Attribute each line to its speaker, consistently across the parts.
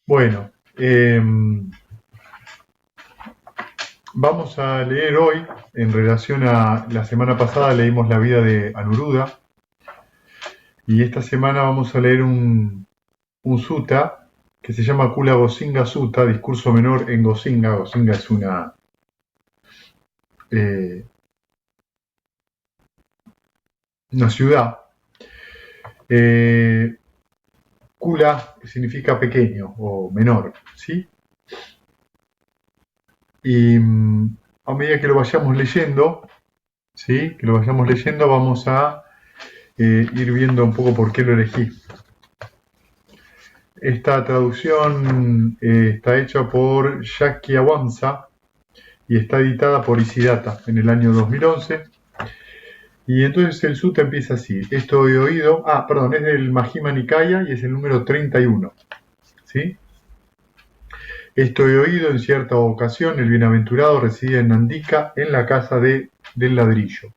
Speaker 1: Bueno, vamos a leer hoy, en relación a la semana pasada leímos la vida de Anuruddha, y esta semana vamos a leer un sutta que se llama Kula Gosinga Sutta, discurso menor en Gosinga. Gosinga es eh, una ciudad. Eh, Kula significa pequeño o menor, ¿sí? Y a medida que lo vayamos leyendo, ¿sí? Que lo vayamos leyendo, vamos a ir viendo un poco por qué lo elegí. Esta traducción está hecha por Jackie Awanza y está editada por Isiddhata en el año 2011. Y entonces el sutta empieza así: esto he oído, es del Majjhima Nikaya y es el número 31. ¿Sí? Esto he oído: en cierta ocasión el bienaventurado residía en Nandika, en la casa del ladrillo.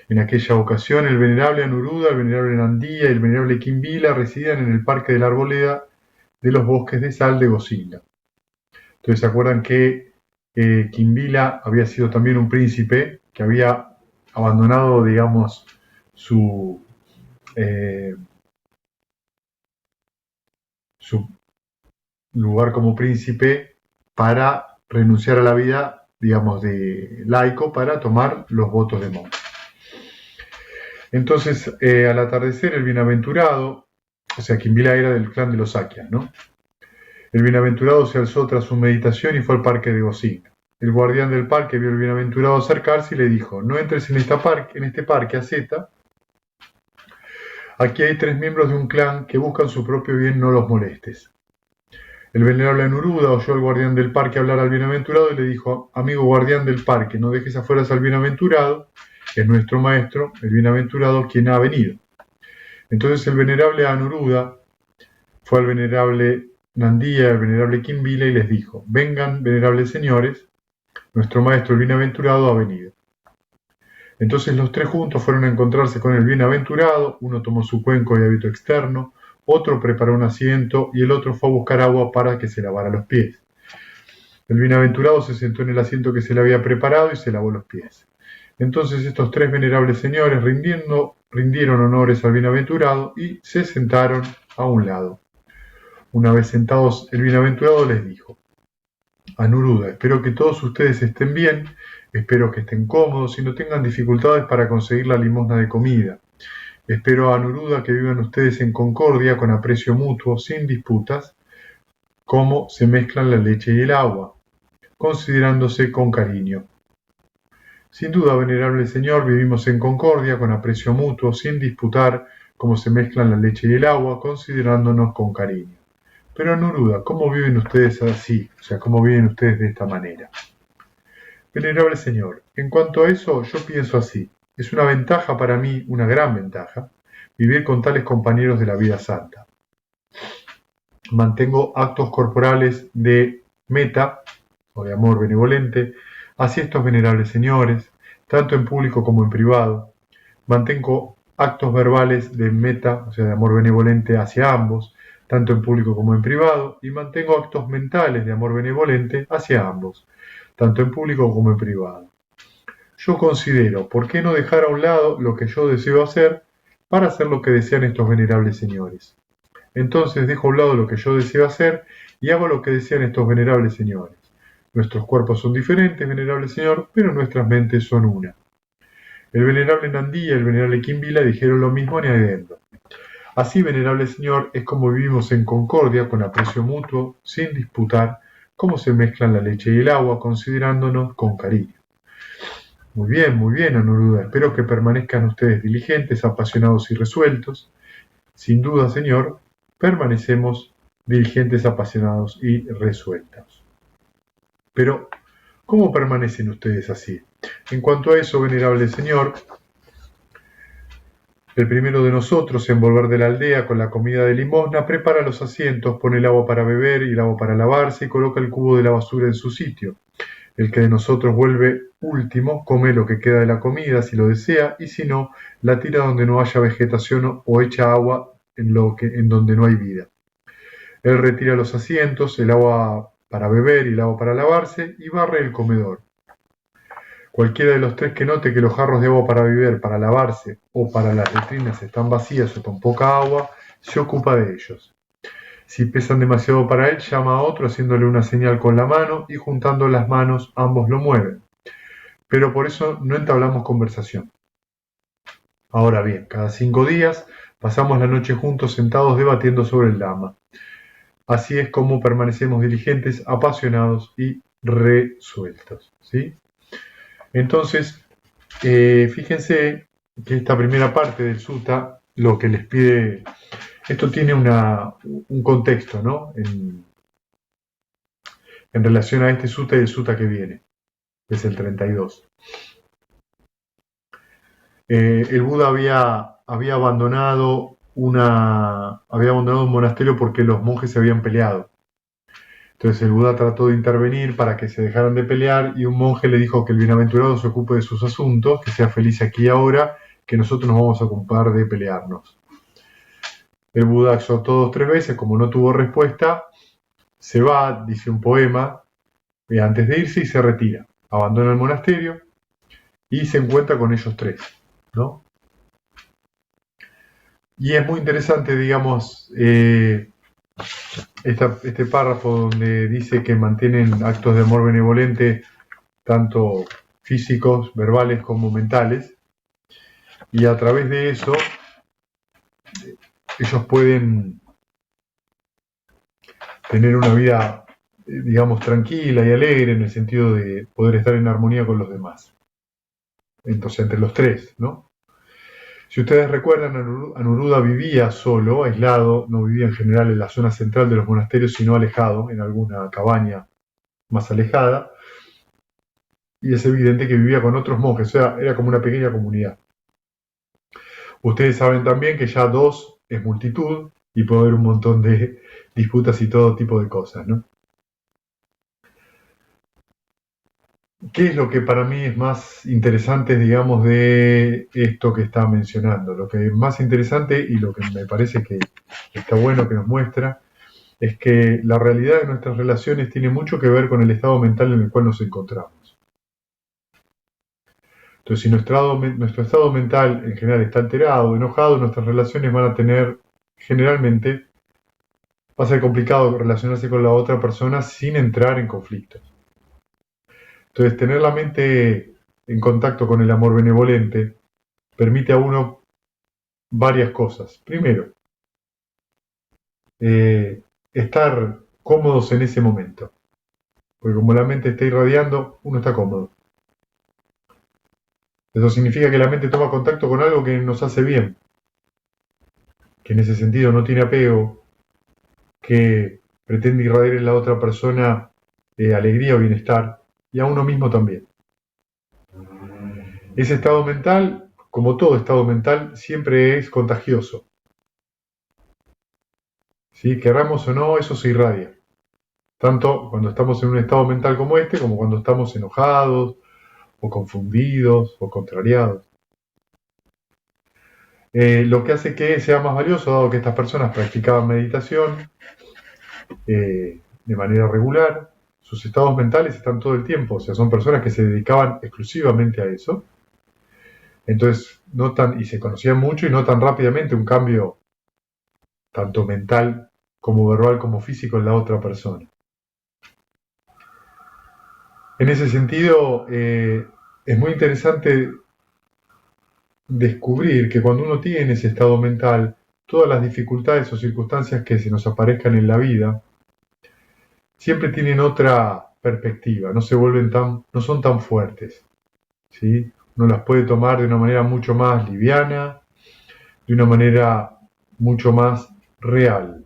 Speaker 1: En aquella ocasión el venerable Anuruddha, el venerable Nandía y el venerable Kimbila residían en el parque de la arboleda de los bosques de sal de Gosinga. Entonces se acuerdan que Kimbila había sido también un príncipe que había abandonado, digamos, eh, su lugar como príncipe para renunciar a la vida, digamos, de laico para tomar los votos de monje. Entonces, al atardecer, el bienaventurado, o sea, Kimbila era del clan de los Sakyas, ¿no? El bienaventurado se alzó tras su meditación y fue al parque de Gosinga. El guardián del parque vio al bienaventurado acercarse y le dijo: no entres en este parque, asceta. Aquí hay 3 miembros de un clan que buscan su propio bien, no los molestes. El venerable Anuruddha oyó al guardián del parque hablar al bienaventurado y le dijo: amigo guardián del parque, no dejes afuera al bienaventurado, es nuestro maestro, el bienaventurado, quien ha venido. Entonces el venerable Anuruddha fue al venerable Nandía, al venerable Kimbila, y les dijo: vengan, venerables señores, nuestro maestro el bienaventurado ha venido. Entonces los 3 juntos fueron a encontrarse con el bienaventurado. Uno tomó su cuenco y hábito externo, otro preparó un asiento y el otro fue a buscar agua para que se lavara los pies. El bienaventurado se sentó en el asiento que se le había preparado y se lavó los pies. Entonces estos 3 venerables señores rindieron honores al bienaventurado y se sentaron a un lado. Una vez sentados, el bienaventurado les dijo: Anuruddha, espero que todos ustedes estén bien, espero que estén cómodos y no tengan dificultades para conseguir la limosna de comida. Espero, Anuruddha, que vivan ustedes en concordia, con aprecio mutuo, sin disputas, como se mezclan la leche y el agua, considerándose con cariño. Sin duda, venerable señor, vivimos en concordia, con aprecio mutuo, sin disputar, como se mezclan la leche y el agua, considerándonos con cariño. Pero Anuruddha, ¿cómo viven ustedes así? O sea, ¿cómo viven ustedes de esta manera? Venerable señor, en cuanto a eso, yo pienso así: es una ventaja para mí, una gran ventaja, vivir con tales compañeros de la vida santa. Mantengo actos corporales de meta, o de amor benevolente, hacia estos venerables señores, tanto en público como en privado. Mantengo actos verbales de meta, o sea, de amor benevolente hacia ambos, tanto en público como en privado, y mantengo actos mentales de amor benevolente hacia ambos, tanto en público como en privado. Yo considero, ¿por qué no dejar a un lado lo que yo deseo hacer para hacer lo que desean estos venerables señores? Entonces dejo a un lado lo que yo deseo hacer y hago lo que desean estos venerables señores. Nuestros cuerpos son diferentes, venerable señor, pero nuestras mentes son una. El venerable Nandí y el venerable Kimbila dijeron lo mismo añadiendo: así, venerable señor, es como vivimos en concordia, con aprecio mutuo, sin disputar, cómo se mezclan la leche y el agua, considerándonos con cariño. Muy bien, Anuruddha. Espero que permanezcan ustedes diligentes, apasionados y resueltos. Sin duda, señor, permanecemos diligentes, apasionados y resueltos. Pero, ¿cómo permanecen ustedes así? En cuanto a eso, venerable señor, el primero de nosotros, en volver de la aldea con la comida de limosna, prepara los asientos, pone el agua para beber y el agua para lavarse y coloca el cubo de la basura en su sitio. El que de nosotros vuelve último come lo que queda de la comida si lo desea, y si no, la tira donde no haya vegetación o echa agua en donde no hay vida. Él retira los asientos, el agua para beber y el agua para lavarse, y barre el comedor. Cualquiera de los tres que note que los jarros de agua para beber, para lavarse o para las letrinas están vacías o con poca agua, se ocupa de ellos. Si pesan demasiado para él, llama a otro haciéndole una señal con la mano y juntando las manos ambos lo mueven. Pero por eso no entablamos conversación. Ahora bien, cada 5 días pasamos la noche juntos sentados debatiendo sobre el Dhamma. Así es como permanecemos diligentes, apasionados y resueltos. ¿Sí? Entonces, fíjense que esta primera parte del sutta lo que les pide, esto tiene un contexto, ¿no? En relación a este sutta y el sutta que viene, que es el 32. El Buda había abandonado un monasterio porque los monjes se habían peleado. Entonces el Buda trató de intervenir para que se dejaran de pelear y un monje le dijo que el bienaventurado se ocupe de sus asuntos, que sea feliz aquí y ahora, que nosotros nos vamos a ocupar de pelearnos. El Buda exhortó 2 o 3 veces, como no tuvo respuesta, se va, dice un poema, antes de irse y se retira. Abandona el monasterio y se encuentra con ellos 3, ¿no? Y es muy interesante, digamos, este párrafo donde dice que mantienen actos de amor benevolente, tanto físicos, verbales como mentales, y a través de eso ellos pueden tener una vida, digamos, tranquila y alegre en el sentido de poder estar en armonía con los demás. Entonces, entre los 3, ¿no? Si ustedes recuerdan, Anuruddha vivía solo, aislado, no vivía en general en la zona central de los monasterios, sino alejado, en alguna cabaña más alejada, y es evidente que vivía con otros monjes, o sea, era como una pequeña comunidad. Ustedes saben también que ya 2 es multitud, y puede haber un montón de disputas y todo tipo de cosas, ¿no? ¿Qué es lo que para mí es más interesante, digamos, de esto que estaba mencionando? Lo que es más interesante y lo que me parece que está bueno que nos muestra es que la realidad de nuestras relaciones tiene mucho que ver con el estado mental en el cual nos encontramos. Entonces, si nuestro estado mental en general está alterado, enojado, nuestras relaciones van a tener, generalmente, va a ser complicado relacionarse con la otra persona sin entrar en conflictos. Entonces, tener la mente en contacto con el amor benevolente permite a uno varias cosas. Primero, estar cómodos en ese momento. Porque como la mente está irradiando, uno está cómodo. Eso significa que la mente toma contacto con algo que nos hace bien, que en ese sentido no tiene apego, que pretende irradiar en la otra persona alegría o bienestar, y a uno mismo también. Ese estado mental, como todo estado mental, siempre es contagioso. ¿Sí? Querramos o no, eso se irradia. Tanto cuando estamos en un estado mental como este, como cuando estamos enojados, o confundidos, o contrariados. Lo que hace que sea más valioso, dado que estas personas practicaban meditación de manera regular, sus estados mentales están todo el tiempo, o sea, son personas que se dedicaban exclusivamente a eso. Entonces, notan y se conocían mucho y notan rápidamente un cambio tanto mental como verbal como físico en la otra persona. En ese sentido, es muy interesante descubrir que cuando uno tiene ese estado mental, todas las dificultades o circunstancias que se nos aparezcan en la vida siempre tienen otra perspectiva, no son tan fuertes, ¿sí? Uno las puede tomar de una manera mucho más liviana, de una manera mucho más real,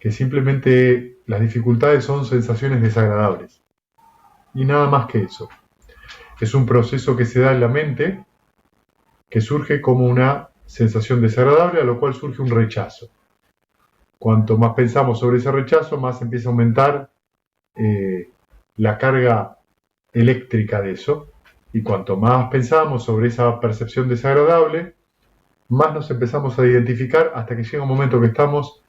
Speaker 1: que simplemente las dificultades son sensaciones desagradables y nada más que eso. Es un proceso que se da en la mente que surge como una sensación desagradable, a lo cual surge un rechazo. Cuanto más pensamos sobre ese rechazo, más empieza a aumentar la carga eléctrica de eso, y cuanto más pensamos sobre esa percepción desagradable, más nos empezamos a identificar hasta que llega un momento que estamos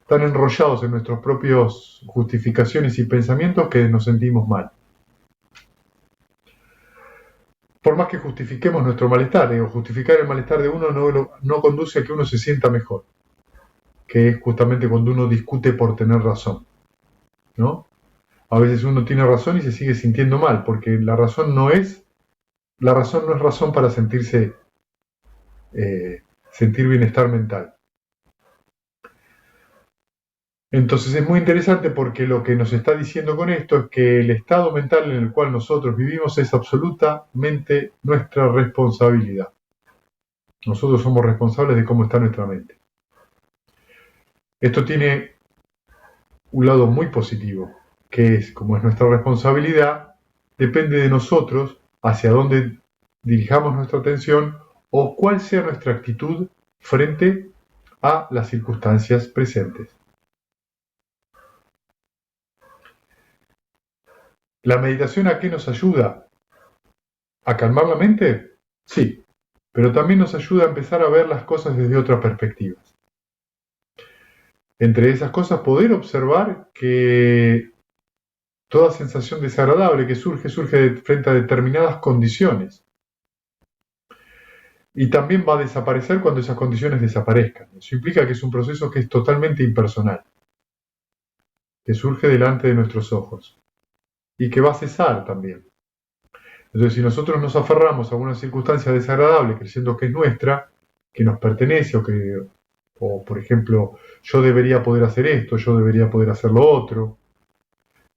Speaker 1: tan enrollados en nuestras propias justificaciones y pensamientos que nos sentimos mal. Por más que justifiquemos nuestro malestar, justificar el malestar de uno no conduce a que uno se sienta mejor, que es justamente cuando uno discute por tener razón, ¿no? A veces uno tiene razón y se sigue sintiendo mal, porque la razón no es razón para sentir bienestar mental. Entonces es muy interesante porque lo que nos está diciendo con esto es que el estado mental en el cual nosotros vivimos es absolutamente nuestra responsabilidad. Nosotros somos responsables de cómo está nuestra mente. Esto tiene un lado muy positivo, que es, como es nuestra responsabilidad, depende de nosotros hacia dónde dirijamos nuestra atención o cuál sea nuestra actitud frente a las circunstancias presentes. ¿La meditación a qué nos ayuda? ¿A calmar la mente? Sí, pero también nos ayuda a empezar a ver las cosas desde otras perspectivas. Entre esas cosas, poder observar que toda sensación desagradable que surge frente a determinadas condiciones. Y también va a desaparecer cuando esas condiciones desaparezcan. Eso implica que es un proceso que es totalmente impersonal, que surge delante de nuestros ojos y que va a cesar también. Entonces, si nosotros nos aferramos a una circunstancia desagradable creyendo que es nuestra, que nos pertenece o por ejemplo, yo debería poder hacer esto, yo debería poder hacer lo otro,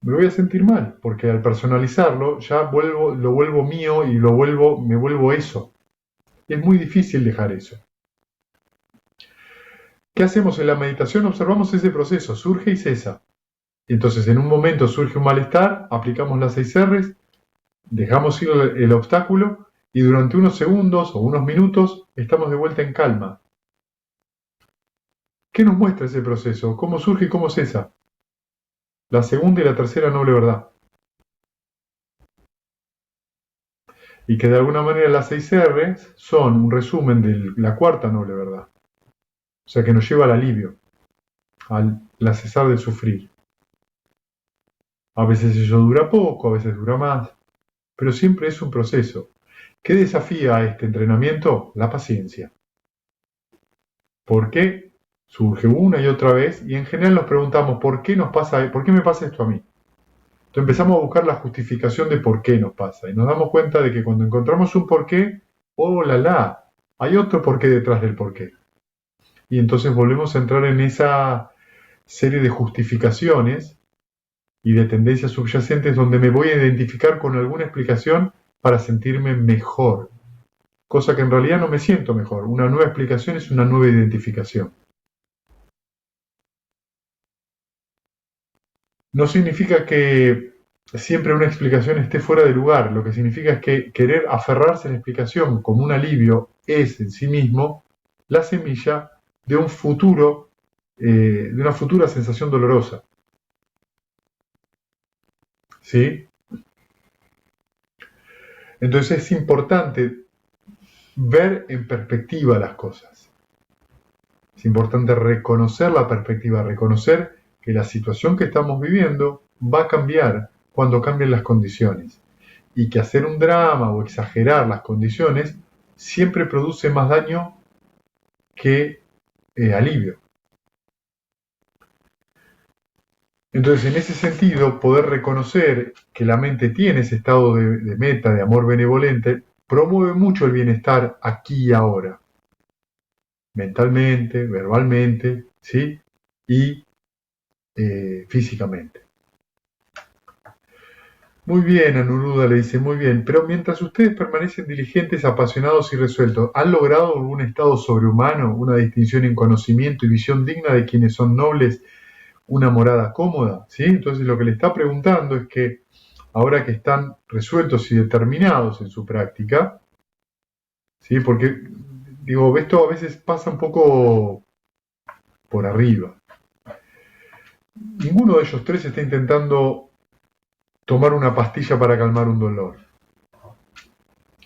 Speaker 1: me voy a sentir mal, porque al personalizarlo ya lo vuelvo mío y me vuelvo eso. Y es muy difícil dejar eso. ¿Qué hacemos en la meditación? Observamos ese proceso, surge y cesa. Entonces, en un momento surge un malestar, aplicamos las 6 R's, dejamos ir el obstáculo y durante unos segundos o unos minutos estamos de vuelta en calma. ¿Qué nos muestra ese proceso? ¿Cómo surge y cómo cesa? La segunda y la tercera noble verdad. Y que de alguna manera las 6 R's son un resumen de la cuarta noble verdad. O sea, que nos lleva al alivio, al cesar de sufrir. A veces eso dura poco, a veces dura más, pero siempre es un proceso. ¿Qué desafía a este entrenamiento? La paciencia. ¿Por qué? Surge una y otra vez y en general nos preguntamos ¿por qué me pasa esto a mí? Entonces empezamos a buscar la justificación de por qué nos pasa y nos damos cuenta de que cuando encontramos un por qué, ¡oh la la! Hay otro por qué detrás del por qué. Y entonces volvemos a entrar en esa serie de justificaciones y de tendencias subyacentes donde me voy a identificar con alguna explicación para sentirme mejor. Cosa que en realidad no me siento mejor. Una nueva explicación es una nueva identificación. No significa que siempre una explicación esté fuera de lugar. Lo que significa es que querer aferrarse a la explicación como un alivio es en sí mismo la semilla de un futuro, de una futura sensación dolorosa. ¿Sí? Entonces es importante ver en perspectiva las cosas. Es importante reconocer la perspectiva, reconocer que la situación que estamos viviendo va a cambiar cuando cambien las condiciones y que hacer un drama o exagerar las condiciones siempre produce más daño que alivio. Entonces, en ese sentido, poder reconocer que la mente tiene ese estado de meta, de amor benevolente, promueve mucho el bienestar aquí y ahora. Mentalmente, verbalmente, ¿sí? Y físicamente. Muy bien, Anuruddha le dice, muy bien, pero mientras ustedes permanecen diligentes, apasionados y resueltos, ¿han logrado algún estado sobrehumano, una distinción en conocimiento y visión digna de quienes son nobles, una morada cómoda? ¿Sí? Entonces lo que le está preguntando es que ahora que están resueltos y determinados en su práctica, ¿sí? Porque, digo, esto a veces pasa un poco por arriba. Ninguno de ellos tres está intentando tomar una pastilla para calmar un dolor.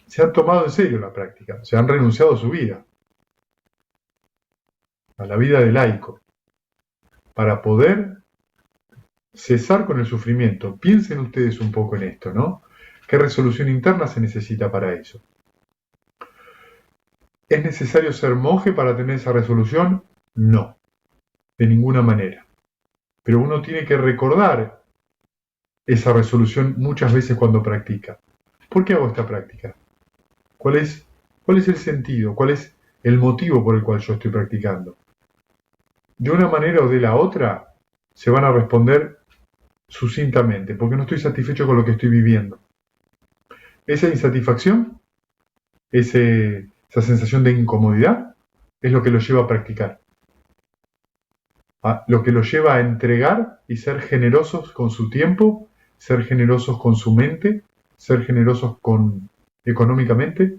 Speaker 1: Se han tomado en serio la práctica, se han renunciado a su vida, a la vida de laico. para poder cesar con el sufrimiento. Piensen ustedes un poco en esto, ¿no? ¿Qué resolución interna se necesita para eso? ¿Es necesario ser monje para tener esa resolución? No, de ninguna manera. Pero uno tiene que recordar esa resolución muchas veces cuando practica. ¿Por qué hago esta práctica? ¿Cuál es el sentido? ¿Cuál es el motivo por el cual yo estoy practicando? De una manera o de la otra se van a responder sucintamente, porque no estoy satisfecho con lo que estoy viviendo. Esa insatisfacción, esa sensación de incomodidad, es lo que lo lleva a practicar. Lo que lo lleva a entregar y ser generosos con su tiempo, ser generosos con su mente, ser generosos económicamente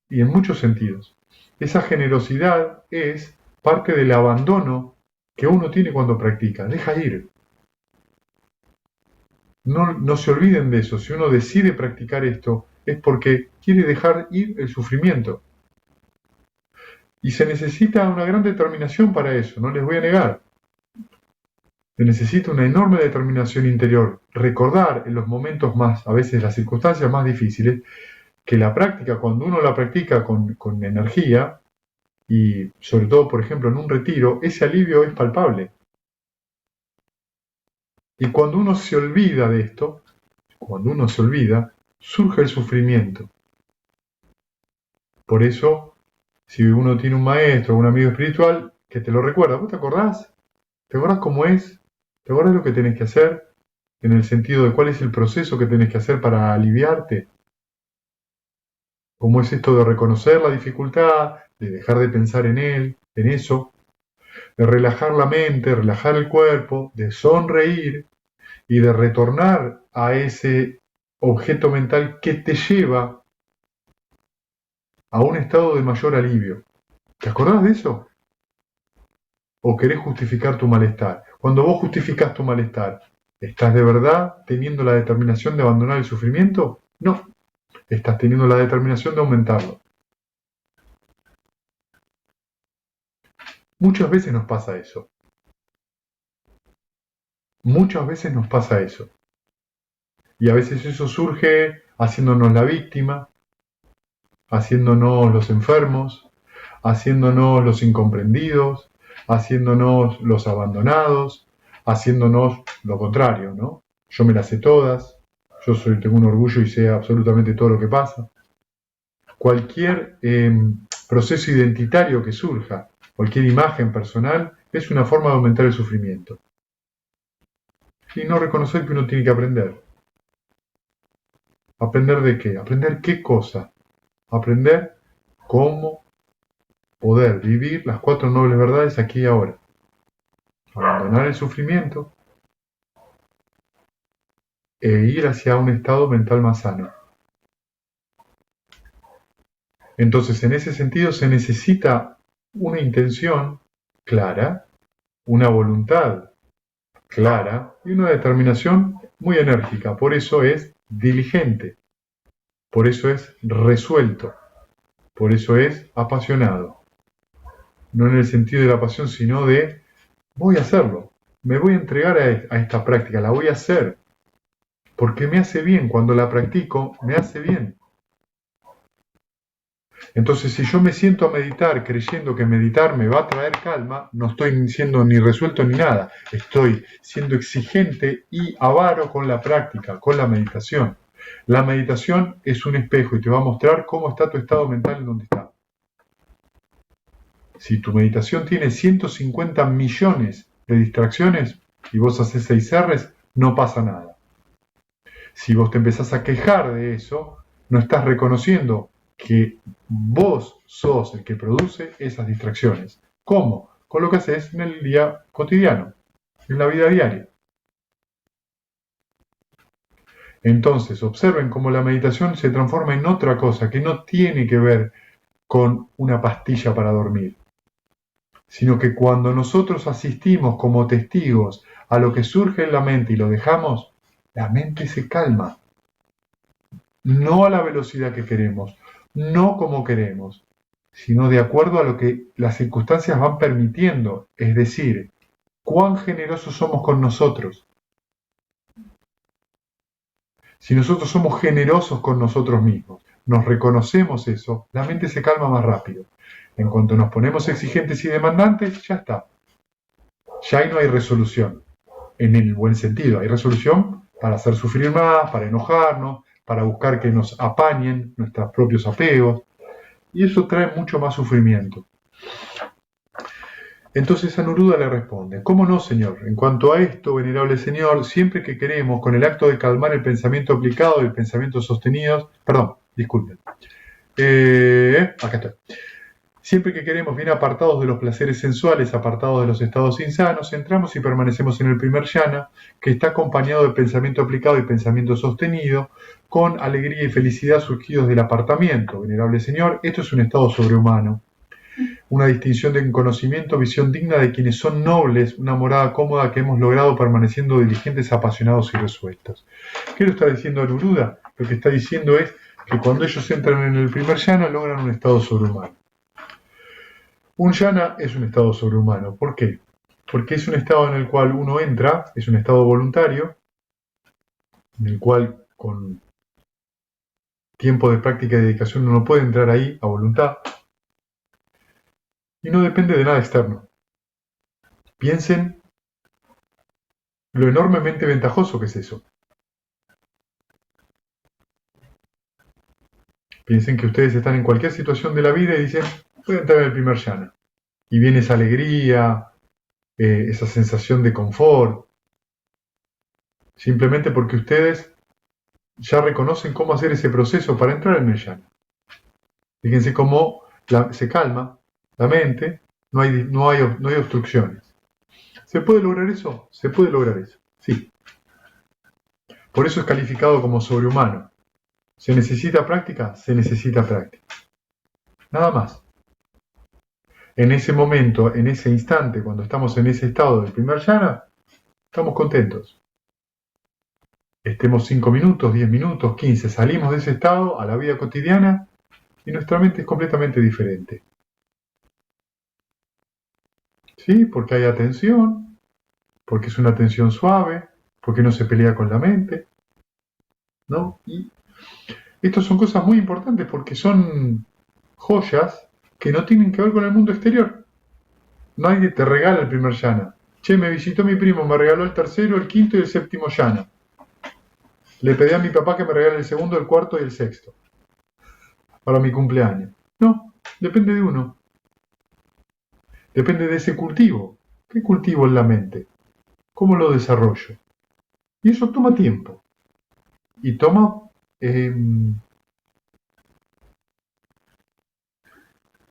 Speaker 1: y en muchos sentidos. Esa generosidad es parte del abandono que uno tiene cuando practica. Deja ir. No se olviden de eso. Si uno decide practicar esto, es porque quiere dejar ir el sufrimiento. Y se necesita una gran determinación para eso, no les voy a negar. Se necesita una enorme determinación interior. Recordar en los momentos más, a veces las circunstancias más difíciles, que la práctica, cuando uno la practica con energía, y sobre todo, por ejemplo, en un retiro, ese alivio es palpable. Y cuando uno se olvida de esto, surge el sufrimiento. Por eso, si uno tiene un maestro o un amigo espiritual que te lo recuerda, ¿vos te acordás? ¿Te acordás cómo es? ¿Te acordás lo que tenés que hacer? En el sentido de cuál es el proceso que tenés que hacer para aliviarte. ¿Cómo es esto de reconocer la dificultad, de dejar de pensar en eso, de relajar la mente, relajar el cuerpo, de sonreír y de retornar a ese objeto mental que te lleva a un estado de mayor alivio? ¿Te acordás de eso? ¿O querés justificar tu malestar? Cuando vos justificás tu malestar, ¿estás de verdad teniendo la determinación de abandonar el sufrimiento? No, estás teniendo la determinación de aumentarlo. Muchas veces nos pasa eso. Muchas veces nos pasa eso. Y a veces eso surge haciéndonos la víctima, haciéndonos los enfermos, haciéndonos los incomprendidos, haciéndonos los abandonados, haciéndonos lo contrario, ¿no? Yo me las sé todas, tengo un orgullo y sé absolutamente todo lo que pasa. Cualquier proceso identitario que surja, cualquier imagen personal, es una forma de aumentar el sufrimiento. Y no reconocer que uno tiene que aprender. ¿Aprender de qué? ¿Aprender qué cosa? Aprender cómo poder vivir las 4 nobles verdades aquí y ahora. Abandonar el sufrimiento e ir hacia un estado mental más sano. Entonces, en ese sentido se necesita una intención clara, una voluntad clara y una determinación muy enérgica. Por eso es diligente, por eso es resuelto, por eso es apasionado. No en el sentido de la pasión, sino de voy a hacerlo, me voy a entregar a esta práctica, la voy a hacer, porque me hace bien, cuando la practico, me hace bien. Entonces, si yo me siento a meditar creyendo que meditar me va a traer calma, no estoy siendo ni resuelto ni nada. Estoy siendo exigente y avaro con la práctica, con la meditación. La meditación es un espejo y te va a mostrar cómo está tu estado mental en donde está. Si tu meditación tiene 150 millones de distracciones y vos haces 6 R's, no pasa nada. Si vos te empezás a quejar de eso, no estás reconociendo que vos sos el que produce esas distracciones. ¿Cómo? Con lo que haces en el día cotidiano, en la vida diaria. Entonces, observen cómo la meditación se transforma en otra cosa que no tiene que ver con una pastilla para dormir, sino que cuando nosotros asistimos como testigos a lo que surge en la mente y lo dejamos, la mente se calma. No a la velocidad que queremos, no como queremos, sino de acuerdo a lo que las circunstancias van permitiendo. Es decir, cuán generosos somos con nosotros. Si nosotros somos generosos con nosotros mismos, nos reconocemos eso, la mente se calma más rápido. En cuanto nos ponemos exigentes y demandantes, ya está. Ya ahí no hay resolución, en el buen sentido. Hay resolución para hacer sufrir más, para enojarnos, para buscar que nos apañen nuestros propios apegos. Y eso trae mucho más sufrimiento. Entonces Anuruddha le responde: ¿cómo no, señor? En cuanto a esto, venerable señor, siempre que queremos, con el acto de calmar el pensamiento aplicado y el pensamiento sostenido, perdón, disculpen, acá está. Siempre que queremos, bien apartados de los placeres sensuales, apartados de los estados insanos, entramos y permanecemos en el primer jhana, que está acompañado de pensamiento aplicado y pensamiento sostenido, con alegría y felicidad surgidos del apartamiento. Venerable señor, esto es un estado sobrehumano. Una distinción de conocimiento, visión digna de quienes son nobles, una morada cómoda que hemos logrado permaneciendo diligentes, apasionados y resueltos. ¿Qué lo está diciendo Anuruddha? Lo que está diciendo es que cuando ellos entran en el primer jhana logran un estado sobrehumano. Un jhana es un estado sobrehumano. ¿Por qué? Porque es un estado en el cual uno entra, es un estado voluntario, en el cual con tiempo de práctica y dedicación uno puede entrar ahí a voluntad y no depende de nada externo. Piensen lo enormemente ventajoso que es eso. Piensen que ustedes están en cualquier situación de la vida y dicen, voy a entrar en el primer jhana. Y viene esa alegría, esa sensación de confort, simplemente porque ustedes ya reconocen cómo hacer ese proceso para entrar en el jhana. Fíjense cómo se calma la mente, no hay obstrucciones. ¿Se puede lograr eso? Se puede lograr eso, sí. Por eso es calificado como sobrehumano. ¿Se necesita práctica? Se necesita práctica. Nada más. En ese momento, en ese instante, cuando estamos en ese estado del primer jhana, estamos contentos. Estemos 5 minutos, 10 minutos, 15, salimos de ese estado a la vida cotidiana y nuestra mente es completamente diferente. ¿Sí? Porque hay atención, porque es una atención suave, porque no se pelea con la mente, ¿no? Y estas son cosas muy importantes porque son joyas que no tienen que ver con el mundo exterior. Nadie te regala el primer jhana. Che, me visitó mi primo, me regaló el tercero, el quinto y el séptimo jhana. Le pedí a mi papá que me regale el segundo, el cuarto y el sexto para mi cumpleaños. No, depende de uno. Depende de ese cultivo. ¿Qué cultivo en la mente? ¿Cómo lo desarrollo? Y eso toma tiempo. Y toma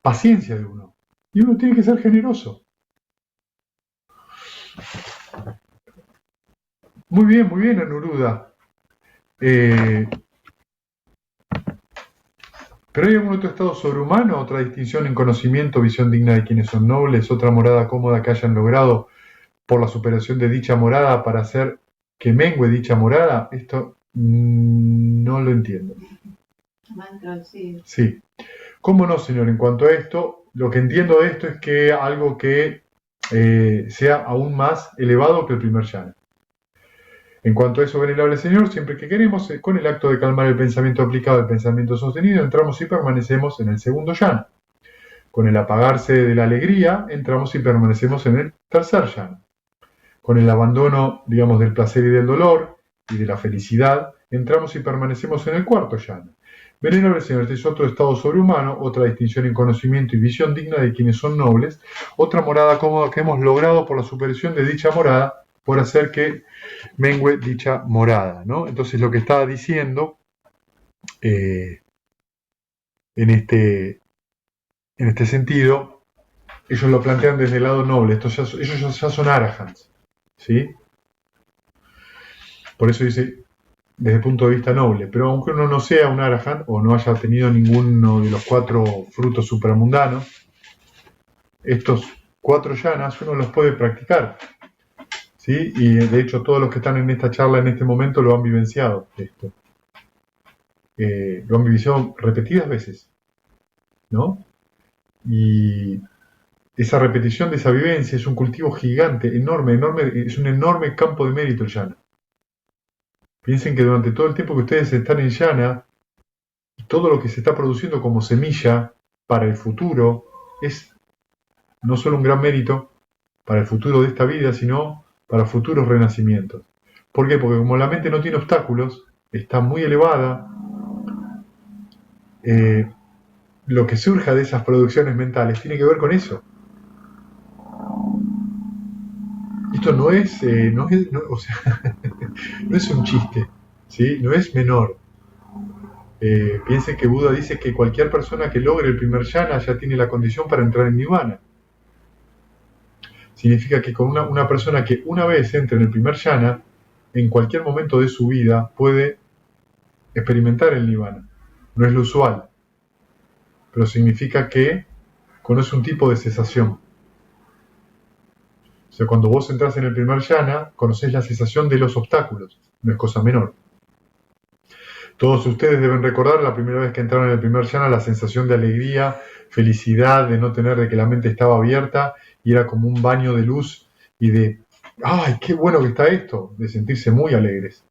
Speaker 1: paciencia de uno. Y uno tiene que ser generoso. Muy bien, Anuruddha. Pero hay algún otro estado sobrehumano, otra distinción en conocimiento, visión digna de quienes son nobles, otra morada cómoda que hayan logrado por la superación de dicha morada para hacer que mengue dicha morada. Esto no lo entiendo. Sí. ¿Cómo no, señor? En cuanto a esto, lo que entiendo de esto es que algo que sea aún más elevado que el primer jhana. En cuanto a eso, venerable señor, siempre que queremos, con el acto de calmar el pensamiento aplicado al pensamiento sostenido, entramos y permanecemos en el segundo jhana. Con el apagarse de la alegría, entramos y permanecemos en el tercer jhana. Con el abandono, digamos, del placer y del dolor y de la felicidad, entramos y permanecemos en el cuarto jhana. Venerable señor, este es otro estado sobrehumano, otra distinción en conocimiento y visión digna de quienes son nobles, otra morada cómoda que hemos logrado por la superación de dicha morada, por hacer que mengue dicha morada, ¿no? Entonces lo que está diciendo en este sentido, ellos lo plantean desde el lado noble, ellos ya son arahants, ¿sí? Por eso dice, desde el punto de vista noble, pero aunque uno no sea un arahant o no haya tenido ninguno de los 4 frutos supramundanos, estos 4 jhanas uno los puede practicar, ¿sí? Y de hecho todos los que están en esta charla en este momento lo han vivenciado, esto. Lo han vivenciado repetidas veces, ¿no? Y esa repetición de esa vivencia es un cultivo gigante, enorme, es un enorme campo de mérito el yana. Piensen que durante todo el tiempo que ustedes están en yana, todo lo que se está produciendo como semilla para el futuro es no solo un gran mérito para el futuro de esta vida, sino para futuros renacimientos. ¿Por qué? Porque como la mente no tiene obstáculos, está muy elevada, lo que surja de esas producciones mentales tiene que ver con eso. Esto no es, o sea, no es un chiste, ¿sí? No es menor. Piensen que Buda dice que cualquier persona que logre el primer jhana ya tiene la condición para entrar en nirvana. Significa que con una persona que una vez entre en el primer jhana, en cualquier momento de su vida puede experimentar el nirvana. No es lo usual, pero significa que conoce un tipo de cesación. O sea, cuando vos entras en el primer jhana, conocés la cesación de los obstáculos. No es cosa menor. Todos ustedes deben recordar la primera vez que entraron en el primer jhana, la sensación de alegría, felicidad, de no tener, de que la mente estaba abierta y era como un baño de luz y de, ¡ay, qué bueno que está esto! De sentirse muy alegres.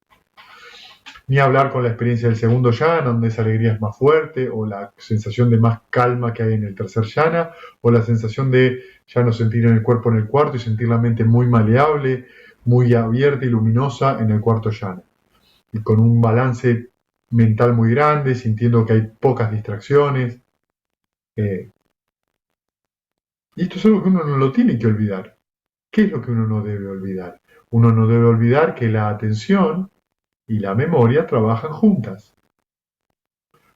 Speaker 1: Ni hablar con la experiencia del segundo jhana, donde esa alegría es más fuerte, o la sensación de más calma que hay en el tercer jhana, o la sensación de ya no sentir en el cuerpo en el cuarto y sentir la mente muy maleable, muy abierta y luminosa en el cuarto jhana. Y con un balance mental muy grande, sintiendo que hay pocas distracciones. Y esto es algo que uno no lo tiene que olvidar. ¿Qué es lo que uno no debe olvidar? Uno no debe olvidar que la atención y la memoria trabajan juntas.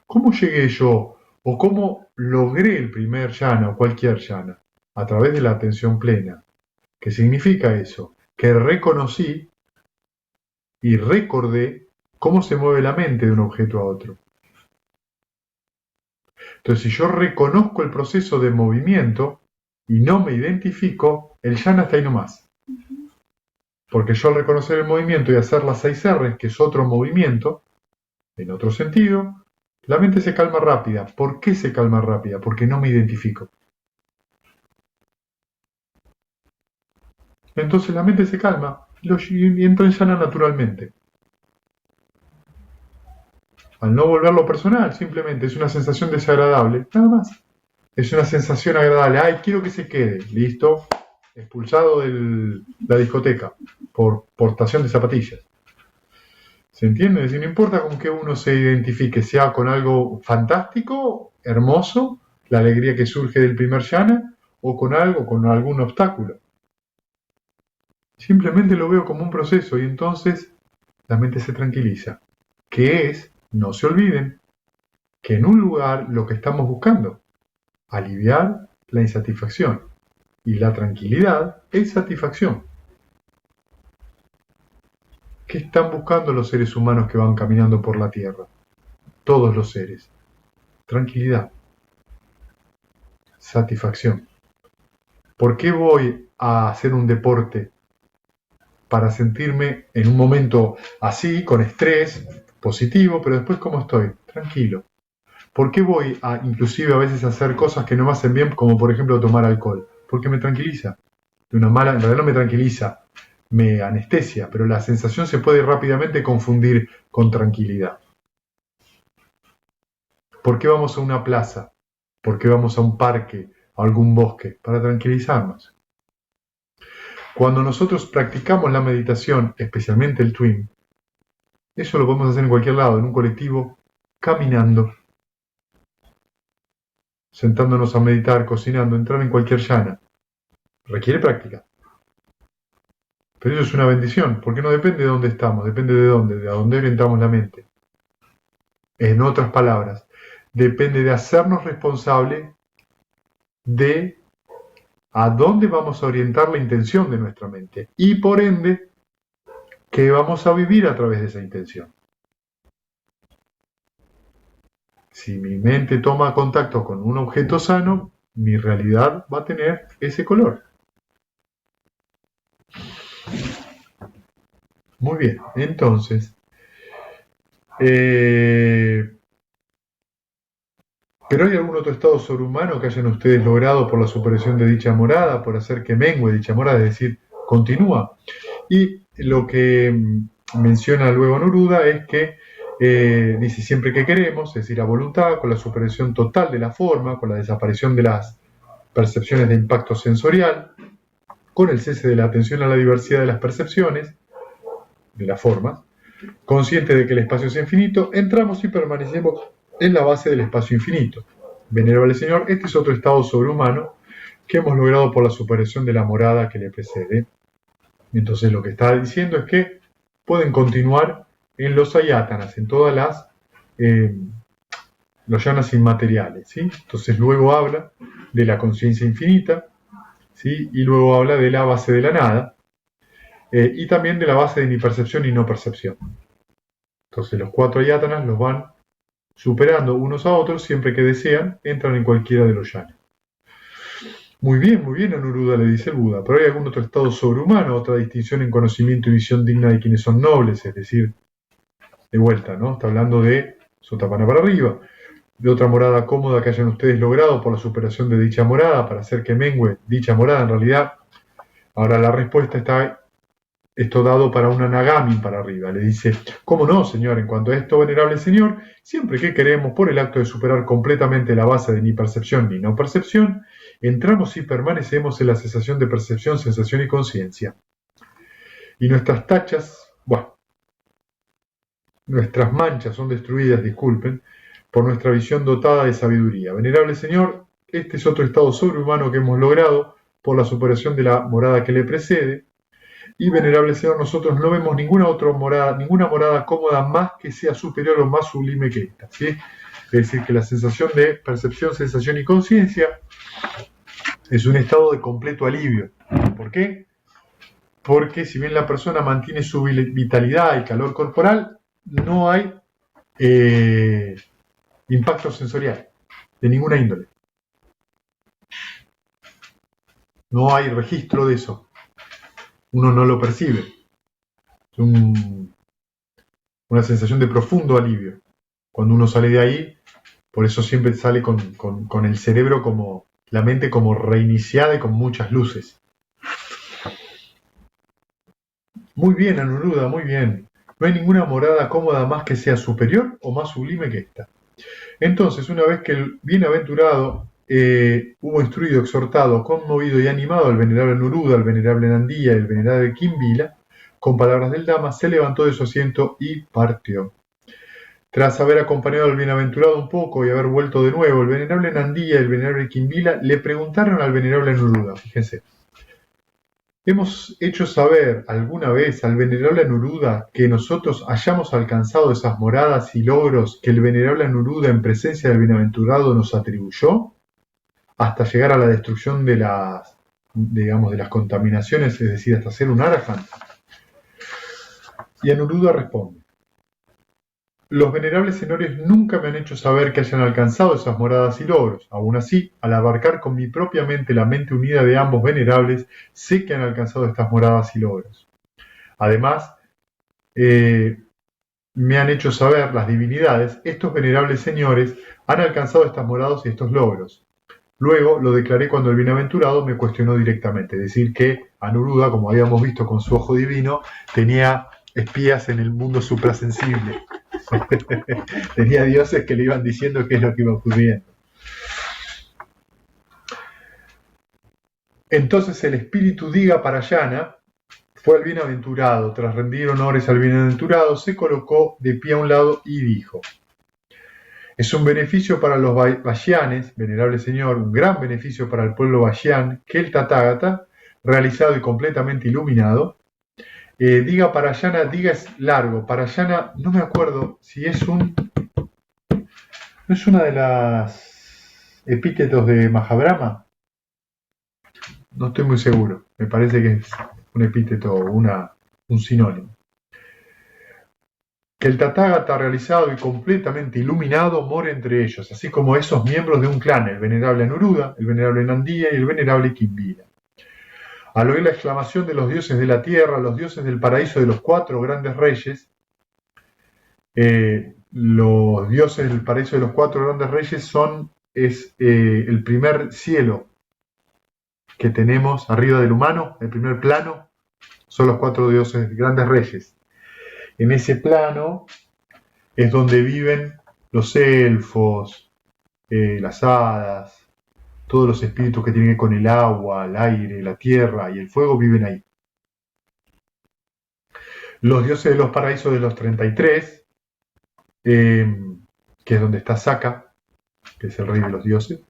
Speaker 1: ¿Cómo llegué yo o cómo logré el primer jhana o cualquier jhana? A través de la atención plena. ¿Qué significa eso? Que reconocí y recordé cómo se mueve la mente de un objeto a otro. Entonces, si yo reconozco el proceso de movimiento y no me identifico, el jhana está ahí nomás. Porque yo al reconocer el movimiento y hacer las 6 R's, que es otro movimiento, en otro sentido, la mente se calma rápida. ¿Por qué se calma rápida? Porque no me identifico. Entonces la mente se calma y entra en jhana naturalmente. Al no volverlo personal, simplemente es una sensación desagradable, nada más. Es una sensación agradable. Ay, quiero que se quede. Listo. Expulsado de la discoteca por portación de zapatillas. ¿Se entiende? Es decir, no importa con qué uno se identifique, sea con algo fantástico, hermoso, la alegría que surge del primer jhana, o con algo, con algún obstáculo. Simplemente lo veo como un proceso y entonces la mente se tranquiliza. ¿Qué es? No se olviden que en un lugar lo que estamos buscando, aliviar la insatisfacción. Y la tranquilidad es satisfacción. ¿Qué están buscando los seres humanos que van caminando por la tierra? Todos los seres. Tranquilidad. Satisfacción. ¿Por qué voy a hacer un deporte? Para sentirme en un momento así, con estrés, positivo, pero después ¿cómo estoy? Tranquilo. ¿Por qué voy a inclusive a veces hacer cosas que no me hacen bien, como por ejemplo tomar alcohol? Porque me tranquiliza. En realidad no me tranquiliza, me anestesia, pero la sensación se puede rápidamente confundir con tranquilidad. ¿Por qué vamos a una plaza? ¿Por qué vamos a un parque, a algún bosque? Para tranquilizarnos. Cuando nosotros practicamos la meditación, especialmente el Twin, eso lo podemos hacer en cualquier lado, en un colectivo, caminando, sentándonos a meditar, cocinando, entrar en cualquier jhana. Requiere práctica. Pero eso es una bendición, porque no depende de dónde estamos, depende de a dónde orientamos la mente. En otras palabras, depende de hacernos responsable de a dónde vamos a orientar la intención de nuestra mente y por ende, qué vamos a vivir a través de esa intención. Si mi mente toma contacto con un objeto sano, mi realidad va a tener ese color. Muy bien, entonces, Pero ¿hay algún otro estado sobrehumano que hayan ustedes logrado por la superación de dicha morada, por hacer que mengue dicha morada, es decir, continúa? Y lo que menciona luego Neruda es que dice siempre que queremos, es decir, a voluntad, con la superación total de la forma, con la desaparición de las percepciones de impacto sensorial, con el cese de la atención a la diversidad de las percepciones, de la forma, consciente de que el espacio es infinito, entramos y permanecemos en la base del espacio infinito. Venerable Señor, este es otro estado sobrehumano que hemos logrado por la superación de la morada que le precede. Entonces lo que está diciendo es que pueden continuar en los ayatanas, en todas los yanas inmateriales, ¿sí? Entonces luego habla de la conciencia infinita, ¿sí? Y luego habla de la base de la nada, y también de la base de ni percepción y no percepción. Entonces los 4 ayatanas los van superando unos a otros, siempre que desean, entran en cualquiera de los yanas. Muy bien, Anuruddha, le dice el Buda, pero ¿hay algún otro estado sobrehumano, otra distinción en conocimiento y visión digna de quienes son nobles? Es decir, de vuelta, ¿no? Está hablando de Sotapanna para arriba, de otra morada cómoda que hayan ustedes logrado por la superación de dicha morada, para hacer que mengue dicha morada en realidad. Ahora la respuesta está esto dado para una Nagami para arriba. Le dice, ¿cómo no, señor? En cuanto a esto, venerable señor, siempre que queremos, por el acto de superar completamente la base de ni percepción ni no percepción, entramos y permanecemos en la cesación de percepción, sensación y conciencia. Y nuestras tachas, bueno, nuestras manchas son destruidas, disculpen, por nuestra visión dotada de sabiduría. Venerable señor, este es otro estado sobrehumano que hemos logrado por la superación de la morada que le precede. Y venerable Señor, nosotros no vemos ninguna morada cómoda más que sea superior o más sublime que esta, ¿sí? Es decir, que la sensación de percepción, sensación y conciencia es un estado de completo alivio. ¿Por qué? Porque si bien la persona mantiene su vitalidad y calor corporal, no hay impacto sensorial de ninguna índole. No hay registro de eso. Uno no lo percibe. Es una sensación de profundo alivio. Cuando uno sale de ahí, por eso siempre sale con el cerebro como, la mente como reiniciada y con muchas luces. Muy bien, Anuruddha, muy bien. No hay ninguna morada cómoda más que sea superior o más sublime que esta. Entonces, una vez que el bienaventurado hubo instruido, exhortado, conmovido y animado al venerable Anuruddha, al venerable Nandía y al venerable Kimbila, con palabras del Dhamma, se levantó de su asiento y partió. Tras haber acompañado al bienaventurado un poco y haber vuelto de nuevo, el venerable Nandía y el venerable Kimbila le preguntaron al venerable Anuruddha, fíjense, ¿hemos hecho saber alguna vez al venerable Anuruddha que nosotros hayamos alcanzado esas moradas y logros que el venerable Anuruddha en presencia del bienaventurado nos atribuyó? Hasta llegar a la destrucción de las, digamos, de las contaminaciones, es decir, hasta ser un arahant. Y Anuruddha responde, los venerables señores nunca me han hecho saber que hayan alcanzado esas moradas y logros. Aún así, al abarcar con mi propia mente la mente unida de ambos venerables, sé que han alcanzado estas moradas y logros. Además, me han hecho saber las divinidades, estos venerables señores han alcanzado estas moradas y estos logros. Luego lo declaré cuando el bienaventurado me cuestionó directamente, es decir que Anuruddha, como habíamos visto con su ojo divino, tenía espías en el mundo suprasensible. Tenía dioses que le iban diciendo qué es lo que iba ocurriendo. Entonces el espíritu Diga Parayana fue al bienaventurado. Tras rendir honores al bienaventurado, se colocó de pie a un lado y dijo, es un beneficio para los Vaishyanes, venerable señor, un gran beneficio para el pueblo Vaishyan, que el Tathagata, realizado y completamente iluminado, Diga Parayana, Diga es largo, Parayana, no me acuerdo si es no es una de las epítetos de Mahabrahma, no estoy muy seguro, me parece que es un epíteto o un sinónimo. Que el Tathagata realizado y completamente iluminado more entre ellos, así como esos miembros de un clan, el venerable Anuruddha, el venerable Nandía y el venerable Kimbila. Al oír la exclamación de los dioses de la tierra, los dioses del paraíso de los 4 grandes reyes, los dioses del paraíso de los cuatro grandes reyes es el primer cielo que tenemos arriba del humano, el primer plano, son los cuatro dioses grandes reyes. En ese plano es donde viven los elfos, las hadas, todos los espíritus que tienen que ver con el agua, el aire, la tierra y el fuego viven ahí. Los dioses de los paraísos de los 33, que es donde está Saka, que es el rey de los dioses.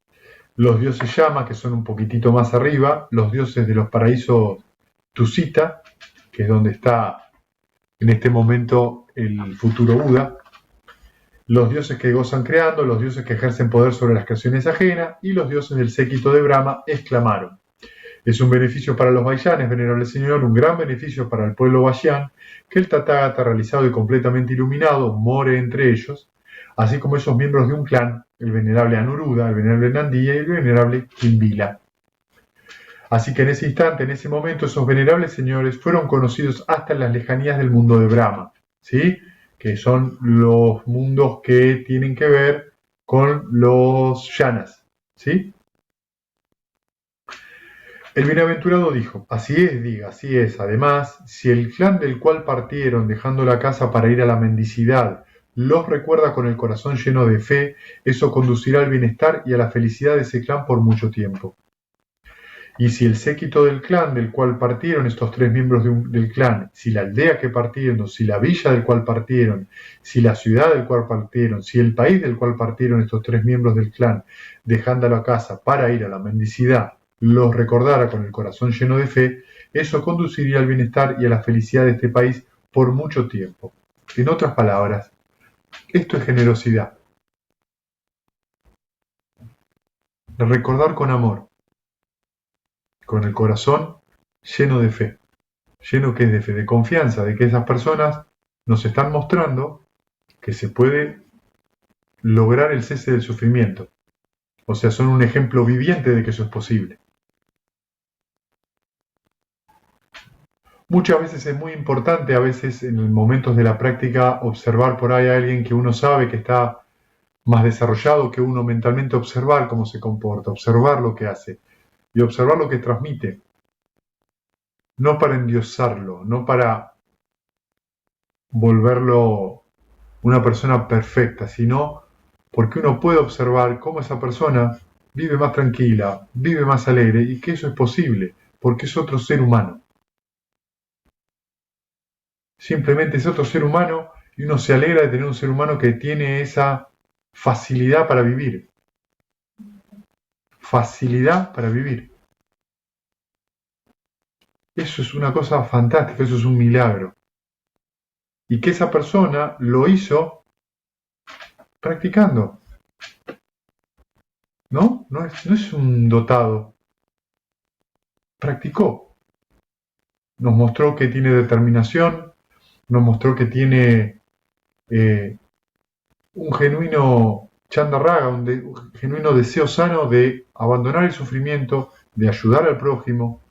Speaker 1: Los dioses Llama, que son un poquitito más arriba. Los dioses de los paraísos Tusita, que es donde está en este momento el futuro Buda. Los dioses que gozan creando, los dioses que ejercen poder sobre las creaciones ajenas, y los dioses del séquito de Brahma exclamaron: es un beneficio para los Vaishyanes, venerable señor, un gran beneficio para el pueblo Vaishyan, que el Tathagata realizado y completamente iluminado more entre ellos, así como esos miembros de un clan, el venerable Anuruddha, el venerable Nandiya y el venerable Kimbila. Así que en ese instante, en ese momento, esos venerables señores fueron conocidos hasta en las lejanías del mundo de Brahma, ¿sí? Que son los mundos que tienen que ver con los yanas, ¿sí? El bienaventurado dijo: así es, diga, así es. Además, si el clan del cual partieron dejando la casa para ir a la mendicidad los recuerda con el corazón lleno de fe, eso conducirá al bienestar y a la felicidad de ese clan por mucho tiempo. Y si el séquito del clan del cual partieron estos tres miembros del clan, si la aldea que partieron, si la villa del cual partieron, si la ciudad del cual partieron, si el país del cual partieron estos tres miembros del clan, dejando la casa para ir a la mendicidad, los recordara con el corazón lleno de fe, eso conduciría al bienestar y a la felicidad de este país por mucho tiempo. En otras palabras, esto es generosidad. Recordar con amor, con el corazón lleno de fe. Lleno que es de fe, de confianza, de que esas personas nos están mostrando que se puede lograr el cese del sufrimiento. O sea, son un ejemplo viviente de que eso es posible. Muchas veces es muy importante, a veces en momentos de la práctica, observar por ahí a alguien que uno sabe que está más desarrollado que uno mentalmente, observar cómo se comporta, observar lo que hace y observar lo que transmite. No para endiosarlo, no para volverlo una persona perfecta, sino porque uno puede observar cómo esa persona vive más tranquila, vive más alegre y que eso es posible, porque es otro ser humano. Simplemente es otro ser humano y uno se alegra de tener un ser humano que tiene esa facilidad para vivir. Facilidad para vivir. Eso es una cosa fantástica, eso es un milagro. Y que esa persona lo hizo practicando. ¿No? No es un dotado. Practicó. Nos mostró que tiene determinación, nos mostró que tiene un genuino chandarraga, un genuino deseo sano de abandonar el sufrimiento, de ayudar al prójimo,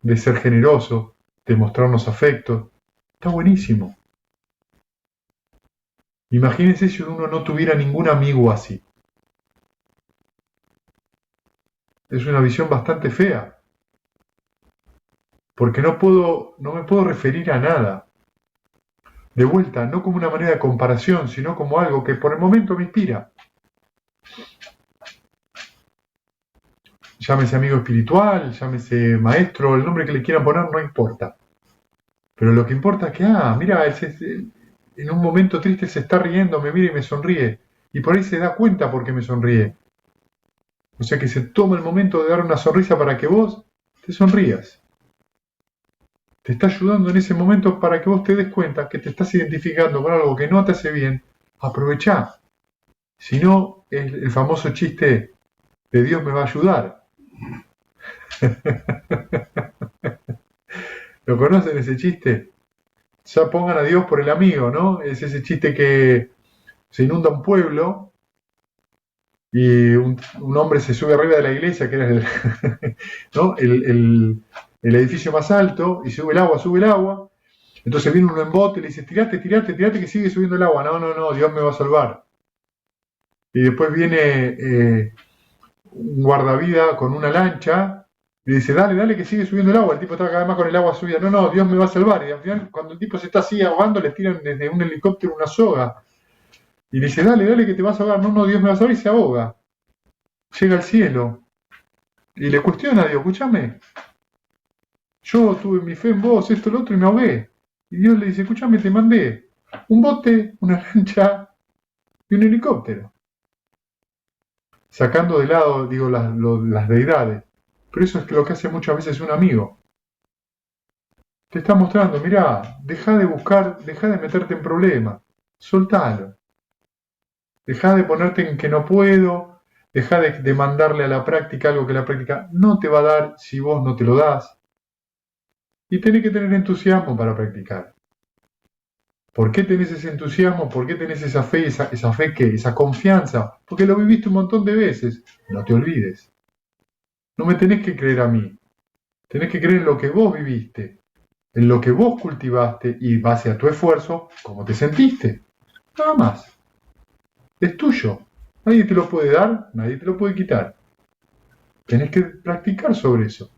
Speaker 1: de ser generoso, de mostrarnos afecto. Está buenísimo. Imagínense si uno no tuviera ningún amigo así. Es una visión bastante fea. Porque no me puedo referir a nada. De vuelta, no como una manera de comparación, sino como algo que por el momento me inspira. Llámese amigo espiritual, llámese maestro, el nombre que le quieran poner no importa. Pero lo que importa es que, mira, en un momento triste se está riendo, me mira y me sonríe. Y por ahí se da cuenta por qué me sonríe. O sea que se toma el momento de dar una sonrisa para que vos te sonrías. Te está ayudando en ese momento para que vos te des cuenta que te estás identificando con algo que no te hace bien. Aprovechá. Si no, es el famoso chiste de Dios me va a ayudar. ¿Lo conocen ese chiste? Ya pongan a Dios por el amigo, ¿no? Es ese chiste que se inunda un pueblo y un hombre se sube arriba de la iglesia, que era ¿no? el edificio más alto, y sube el agua, Entonces viene uno en bote y le dice, tirate, tirate, tirate que sigue subiendo el agua. No, no, no, Dios me va a salvar. Y después viene un guardavida con una lancha y dice, dale, dale que sigue subiendo el agua. El tipo está cada vez más con el agua subida. No, no, Dios me va a salvar. Y al final, cuando el tipo se está así ahogando, le tiran desde un helicóptero una soga. Y le dice, dale, dale que te vas a ahogar. No, no, Dios me va a salvar y se ahoga. Llega al cielo. Y le cuestiona a Dios, escúchame, yo tuve mi fe en vos, esto, lo otro, y me ahogué. Y Dios le dice, escúchame, te mandé un bote, una lancha y un helicóptero. Sacando de lado, digo, las deidades. Pero eso es lo que hace muchas veces un amigo. Te está mostrando, mirá, deja de buscar, deja de meterte en problemas, soltalo. Deja de ponerte en que no puedo, deja de mandarle a la práctica algo que la práctica no te va a dar si vos no te lo das. Y tenés que tener entusiasmo para practicar. ¿Por qué tenés ese entusiasmo? ¿Por qué tenés esa fe, esa fe qué? Esa confianza? Porque lo viviste un montón de veces. No te olvides. No me tenés que creer a mí. Tenés que creer en lo que vos viviste, en lo que vos cultivaste y base a tu esfuerzo, cómo te sentiste. Nada más. Es tuyo. Nadie te lo puede dar, nadie te lo puede quitar. Tenés que practicar sobre eso.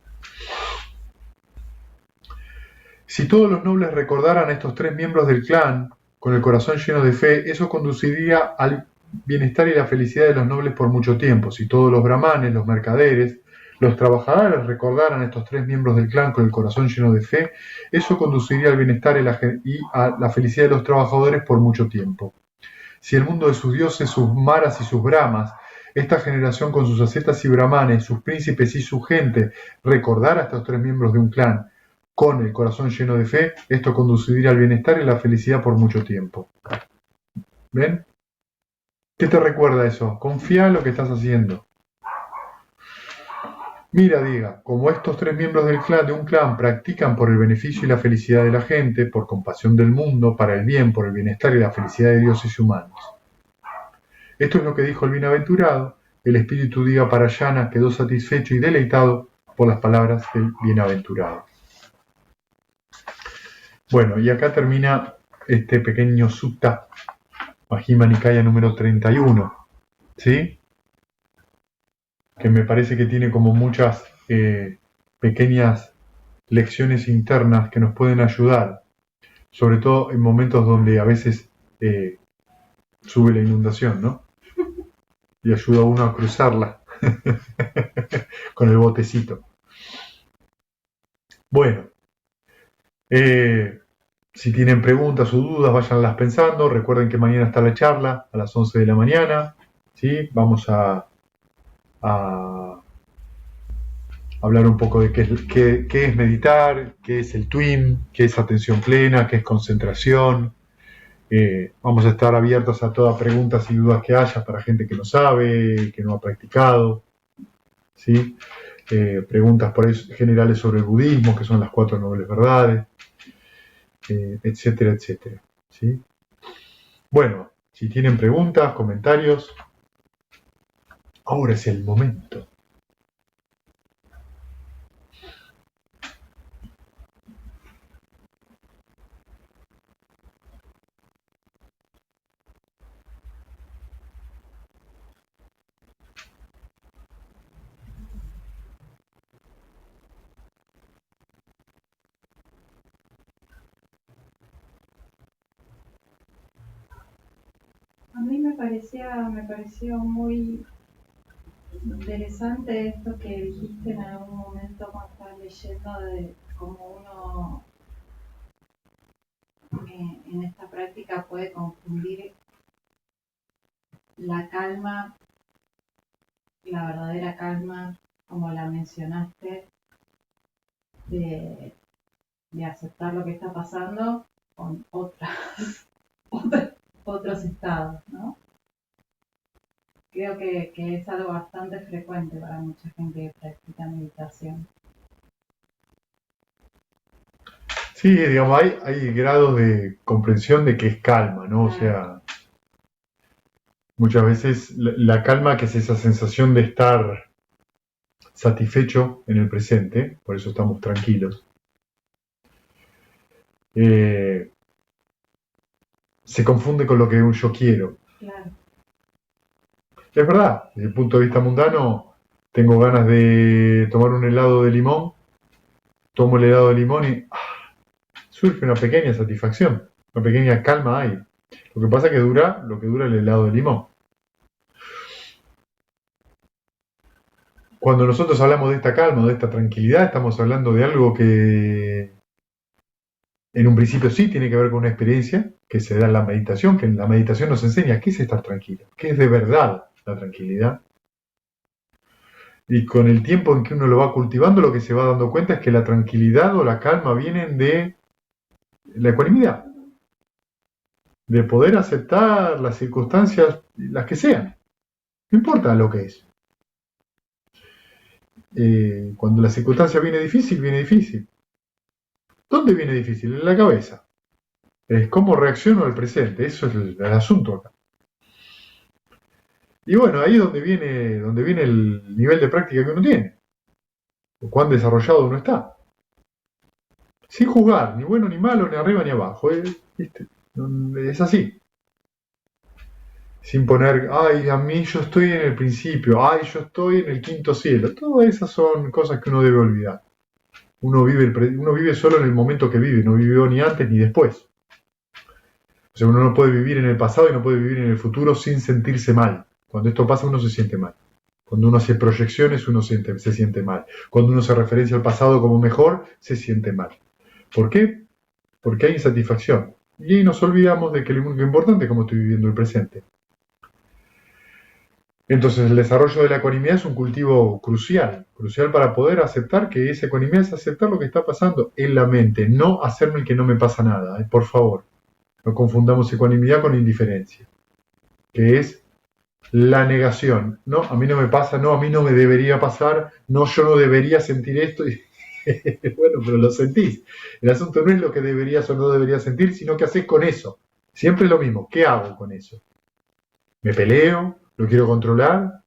Speaker 1: Si todos los nobles recordaran a estos tres miembros del clan con el corazón lleno de fe, eso conduciría al bienestar y la felicidad de los nobles por mucho tiempo. Si todos los brahmanes, los mercaderes, los trabajadores recordaran a estos tres miembros del clan con el corazón lleno de fe, eso conduciría al bienestar y a la felicidad de los trabajadores por mucho tiempo. Si el mundo de sus dioses, sus maras y sus brahmas, esta generación con sus ascetas y brahmanes, sus príncipes y su gente, recordara a estos tres miembros de un clan con el corazón lleno de fe, esto conduciría al bienestar y la felicidad por mucho tiempo. ¿Ven? ¿Qué te recuerda eso? Confía en lo que estás haciendo. Mira, diga, como estos tres miembros de un clan practican por el beneficio y la felicidad de la gente, por compasión del mundo, para el bien, por el bienestar y la felicidad de dioses y humanos. Esto es lo que dijo el bienaventurado. El espíritu diga Parayana quedó satisfecho y deleitado por las palabras del bienaventurado. Bueno, y acá termina este pequeño sutta, Majjhima Nikaya número 31, ¿sí? Que me parece que tiene como muchas pequeñas lecciones internas que nos pueden ayudar, sobre todo en momentos donde a veces sube la inundación, ¿no? Y ayuda a uno a cruzarla con el botecito. Bueno, si tienen preguntas o dudas, váyanlas pensando. Recuerden que mañana está la charla a las 11 de la mañana. ¿Sí? Vamos a hablar un poco de qué es meditar, qué es el twin, qué es atención plena, qué es concentración. Vamos a estar abiertos a todas preguntas y dudas que haya para gente que no sabe, que no ha practicado. ¿Sí? Preguntas por ahí generales sobre el budismo, que son las 4 nobles verdades, etcétera, etcétera. ¿Sí? Bueno, si tienen preguntas, comentarios, ahora es el momento.
Speaker 2: A mí me pareció muy interesante esto que dijiste en algún momento cuando estabas leyendo de cómo uno en esta práctica puede confundir la calma, la verdadera calma, como la mencionaste, de aceptar lo que está pasando con otros estados, ¿no? Creo que es algo bastante frecuente para mucha gente que practica meditación.
Speaker 1: Sí, digamos, hay grados de comprensión de que es calma, ¿no? O sea, muchas veces la calma, que es esa sensación de estar satisfecho en el presente, por eso estamos tranquilos. se confunde con lo que yo quiero.
Speaker 2: Claro.
Speaker 1: Es verdad, desde el punto de vista mundano, tengo ganas de tomar un helado de limón, tomo el helado de limón y surge una pequeña satisfacción, una pequeña calma ahí. Lo que pasa es que dura lo que dura el helado de limón. Cuando nosotros hablamos de esta calma, de esta tranquilidad, estamos hablando de algo que en un principio sí tiene que ver con una experiencia que se da en la meditación, que en la meditación nos enseña qué es estar tranquilo, qué es de verdad la tranquilidad. Y con el tiempo en que uno lo va cultivando, lo que se va dando cuenta es que la tranquilidad o la calma vienen de la ecuanimidad, de poder aceptar las circunstancias, las que sean, no importa lo que es. Cuando la circunstancia viene difícil, viene difícil. ¿Dónde viene difícil? En la cabeza. Es cómo reacciono al presente, eso es el asunto acá. Y bueno, ahí es donde viene el nivel de práctica que uno tiene, o cuán desarrollado uno está. Sin juzgar, ni bueno ni malo, ni arriba ni abajo. Es así. Sin poner, ay, a mí yo estoy en el principio, ay, yo estoy en el quinto cielo. Todas esas son cosas que uno debe olvidar. Uno vive solo en el momento que vive, no vivió ni antes ni después. O sea, uno no puede vivir en el pasado y no puede vivir en el futuro sin sentirse mal. Cuando esto pasa uno se siente mal. Cuando uno hace proyecciones uno se siente mal. Cuando uno se referencia al pasado como mejor, se siente mal. ¿Por qué? Porque hay insatisfacción. Y ahí nos olvidamos de que lo único importante es cómo estoy viviendo el presente. Entonces el desarrollo de la ecuanimidad es un cultivo crucial para poder aceptar que esa ecuanimidad es aceptar lo que está pasando en la mente, no hacerme el que no me pasa nada, por favor. No confundamos ecuanimidad con indiferencia, que es la negación. No, a mí no me pasa, no, a mí no me debería pasar, no, yo no debería sentir esto. Bueno, pero lo sentís. El asunto no es lo que deberías o no deberías sentir, sino qué haces con eso. Siempre es lo mismo, ¿qué hago con eso? ¿Me peleo? ¿Lo quiero controlar?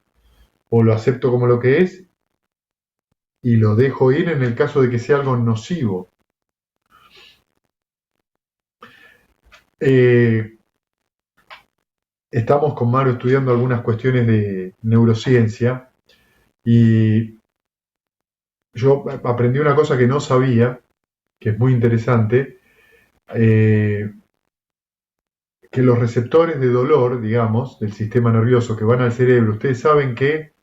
Speaker 1: ¿O lo acepto como lo que es? Y lo dejo ir en el caso de que sea algo nocivo. Estamos con Maru estudiando algunas cuestiones de neurociencia y yo aprendí una cosa que no sabía, que es muy interesante, que los receptores de dolor, digamos, del sistema nervioso que van al cerebro, ustedes saben que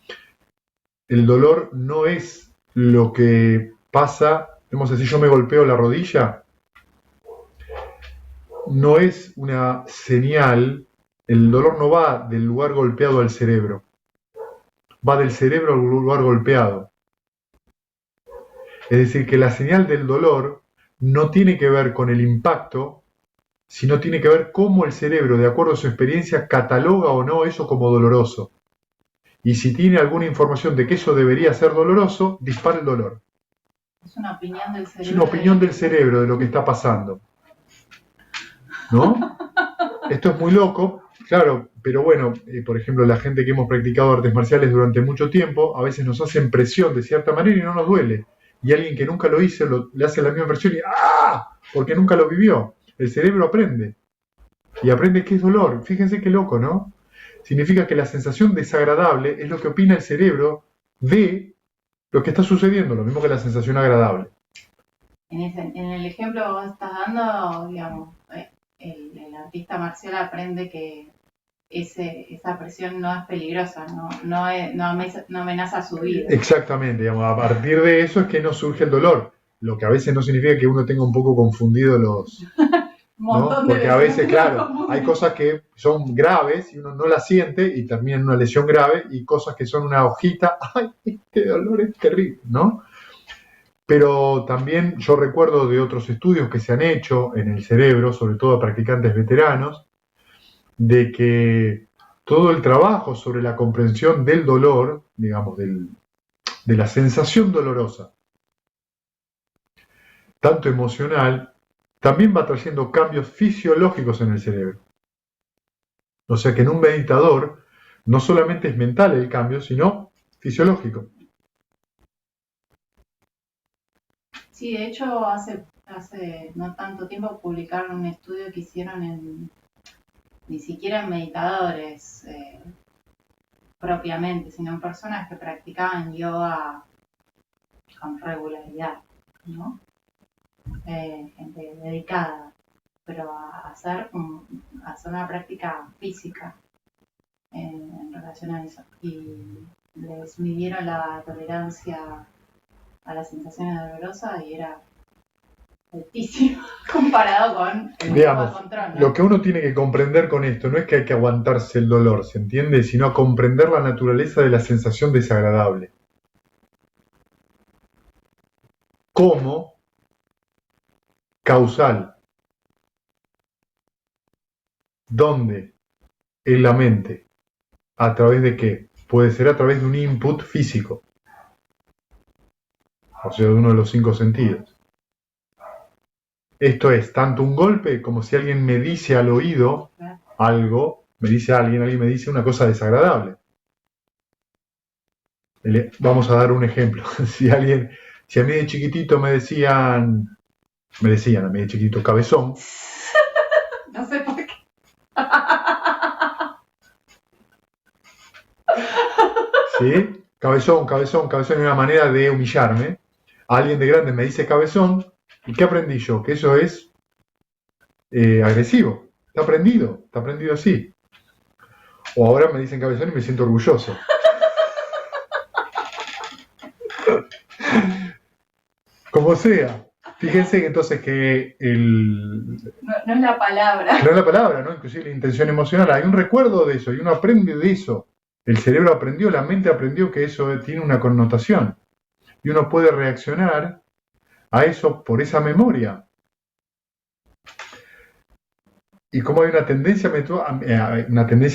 Speaker 1: el dolor no es lo que pasa, vamos a decir, yo me golpeo la rodilla, no es una señal, el dolor no va del lugar golpeado al cerebro, va del cerebro al lugar golpeado. Es decir, que la señal del dolor no tiene que ver con el impacto, sino tiene que ver cómo el cerebro, de acuerdo a su experiencia, cataloga o no eso como doloroso. Y si tiene alguna información de que eso debería ser doloroso, dispara el dolor.
Speaker 2: Es una opinión del cerebro.
Speaker 1: Es una opinión del cerebro de lo que está pasando. ¿No? Esto es muy loco, claro, pero bueno, por ejemplo, la gente que hemos practicado artes marciales durante mucho tiempo, a veces nos hacen presión de cierta manera y no nos duele. Y alguien que nunca lo hizo le hace la misma presión y ¡ah! Porque nunca lo vivió. El cerebro aprende. Y aprende qué es dolor. Fíjense qué loco, ¿no? Significa que la sensación desagradable es lo que opina el cerebro de lo que está sucediendo, lo mismo que la sensación agradable.
Speaker 2: En el ejemplo que vos estás dando, digamos, el artista marcial aprende que esa presión no es peligrosa, no amenaza su vida.
Speaker 1: Exactamente, digamos, a partir de eso es que no surge el dolor, lo que a veces no significa que uno tenga un poco confundido los... ¿no? Porque a veces, claro, hay cosas que son graves y uno no las siente y termina en una lesión grave, y cosas que son una hojita, ¡ay, este dolor es terrible!, ¿no? Pero también yo recuerdo de otros estudios que se han hecho en el cerebro, sobre todo a practicantes veteranos, de que todo el trabajo sobre la comprensión del dolor, digamos, de la sensación dolorosa, tanto emocional, también va trayendo cambios fisiológicos en el cerebro. O sea que en un meditador no solamente es mental el cambio, sino fisiológico.
Speaker 2: Sí, de hecho, hace hace no tanto tiempo publicaron un estudio que hicieron ni siquiera en meditadores propiamente, sino en personas que practicaban yoga con regularidad, ¿no? Gente dedicada, pero a hacer una práctica física en relación a eso. Y les midieron la tolerancia a las sensaciones dolorosas y era altísima comparado con el
Speaker 1: Digamos,
Speaker 2: grupo de control, ¿no?
Speaker 1: lo que uno tiene que comprender con esto no es que hay que aguantarse el dolor, ¿se entiende? Sino a comprender la naturaleza de la sensación desagradable. Como causal. ¿Dónde? En la mente. ¿A través de qué? Puede ser a través de un input físico. O sea, de uno de los 5 sentidos. Esto es tanto un golpe como si alguien me dice al oído algo, alguien me dice una cosa desagradable. Vamos a dar un ejemplo. Si a mí de chiquitito me decían a mí de chiquitito cabezón.
Speaker 2: No sé por qué.
Speaker 1: ¿Sí? Cabezón es una manera de humillarme. Alguien de grande me dice cabezón. ¿Y qué aprendí yo? Que eso es agresivo. Está aprendido así. O ahora me dicen cabezón y me siento orgulloso. Como sea. Fíjense que entonces que
Speaker 2: no es la palabra.
Speaker 1: No es la palabra, ¿no? Inclusive la intención emocional. Hay un recuerdo de eso y uno aprende de eso. El cerebro aprendió, la mente aprendió que eso tiene una connotación. Y uno puede reaccionar a eso por esa memoria. Y como hay una tendencia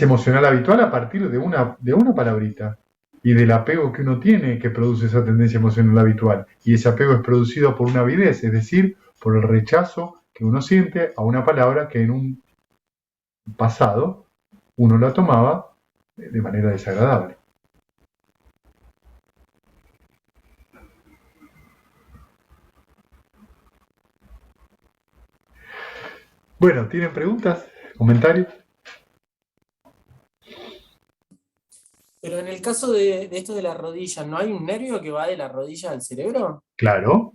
Speaker 1: emocional habitual a partir de una palabrita y del apego que uno tiene que produce esa tendencia emocional habitual. Y ese apego es producido por una avidez, es decir, por el rechazo que uno siente a una palabra que en un pasado uno la tomaba de manera desagradable. Bueno, ¿tienen preguntas? ¿Comentarios?
Speaker 3: Pero en el caso de esto de la rodilla, ¿no hay un nervio que va de la rodilla al cerebro?
Speaker 1: Claro.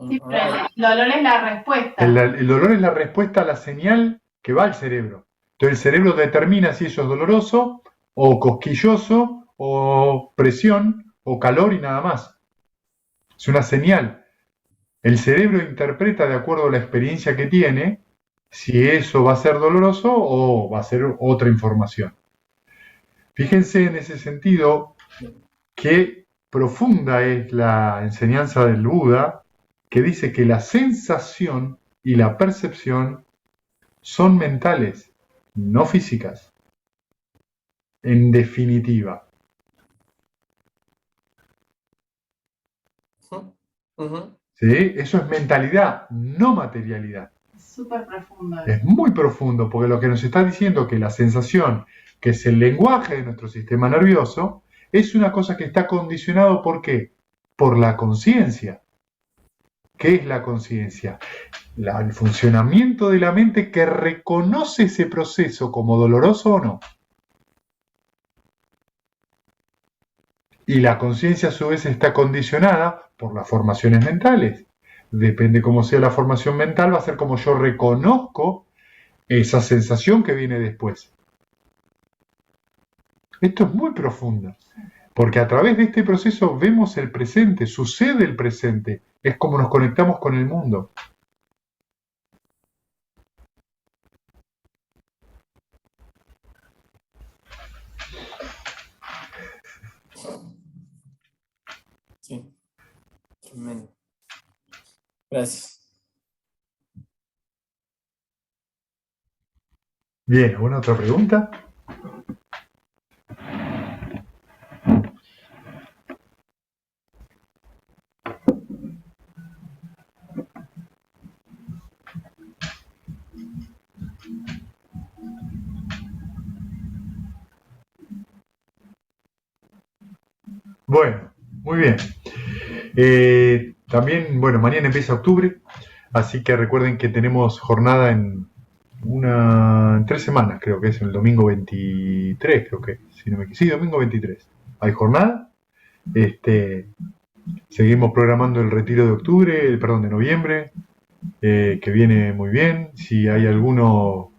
Speaker 2: Sí, pero el dolor es la respuesta.
Speaker 1: El dolor es la respuesta a la señal que va al cerebro. Entonces el cerebro determina si eso es doloroso o cosquilloso o presión o calor y nada más. Es una señal. El cerebro interpreta de acuerdo a la experiencia que tiene si eso va a ser doloroso o va a ser otra información. Fíjense en ese sentido qué profunda es la enseñanza del Buda, que dice que la sensación y la percepción son mentales, no físicas. En definitiva. ¿Sí? Eso es mentalidad, no materialidad.
Speaker 2: Es súper profundo.
Speaker 1: Es muy profundo, porque lo que nos está diciendo es que la sensación, que es el lenguaje de nuestro sistema nervioso, es una cosa que está condicionado ¿por qué? Por la conciencia. ¿Qué es la conciencia? El funcionamiento de la mente que reconoce ese proceso como doloroso o no. Y la conciencia a su vez está condicionada por las formaciones mentales. Depende cómo sea la formación mental, va a ser como yo reconozco esa sensación que viene después. Esto es muy profundo, porque a través de este proceso vemos el presente, sucede el presente, es como nos conectamos con el mundo.
Speaker 3: Sí, tremendo. Gracias.
Speaker 1: Bien, ¿alguna otra pregunta? Bueno, muy bien. También, bueno, mañana empieza octubre, así que recuerden que tenemos jornada en 3 semanas, creo que es el domingo 23, creo que, si no me equivoco. Sí, domingo 23. Hay jornada. Seguimos programando el retiro de octubre, perdón, de noviembre, que viene muy bien. Si hay alguno,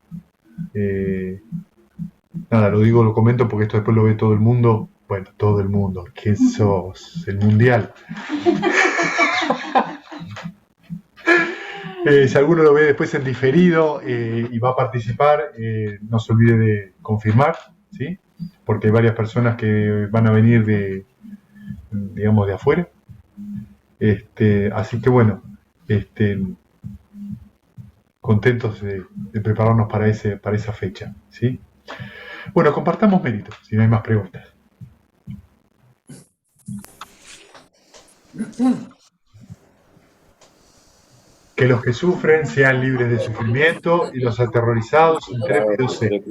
Speaker 1: nada, lo digo, lo comento porque esto después lo ve todo el mundo. Bueno, todo el mundo, que sos el mundial. Si alguno lo ve después en diferido y va a participar, no se olvide de confirmar, ¿sí? Porque hay varias personas que van a venir digamos, de afuera. Así que bueno, contentos de prepararnos para esa fecha, ¿sí? Bueno, compartamos méritos, si no hay más preguntas. Que los que sufren sean libres de sufrimiento y los aterrorizados intrépidos sean.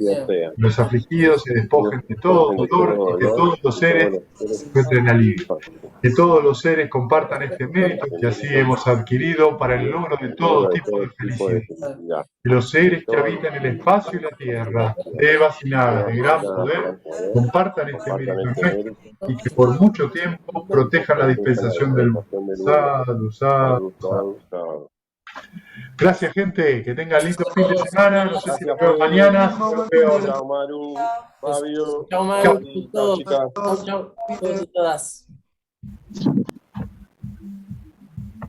Speaker 1: Los afligidos se despojen de todo dolor y que todos los seres encuentren alivio. Que todos los seres compartan este mérito que así hemos adquirido para el logro de todo tipo de felicidad. Que los seres que habitan el espacio y la tierra, devas y nagas de gran poder, compartan este mérito nuestro y que por mucho tiempo protejan la dispensación del mundo. Sadhu, sadhu, sadhu. Gracias, gente. Que tengan lindo fin de semana. No sé si nos vemos mañana. Nos vemos.
Speaker 4: Chao, Maru, Fabio.
Speaker 3: Chao, Maru.
Speaker 4: Chao, chicas.
Speaker 3: Chao, chao. Todos y todas.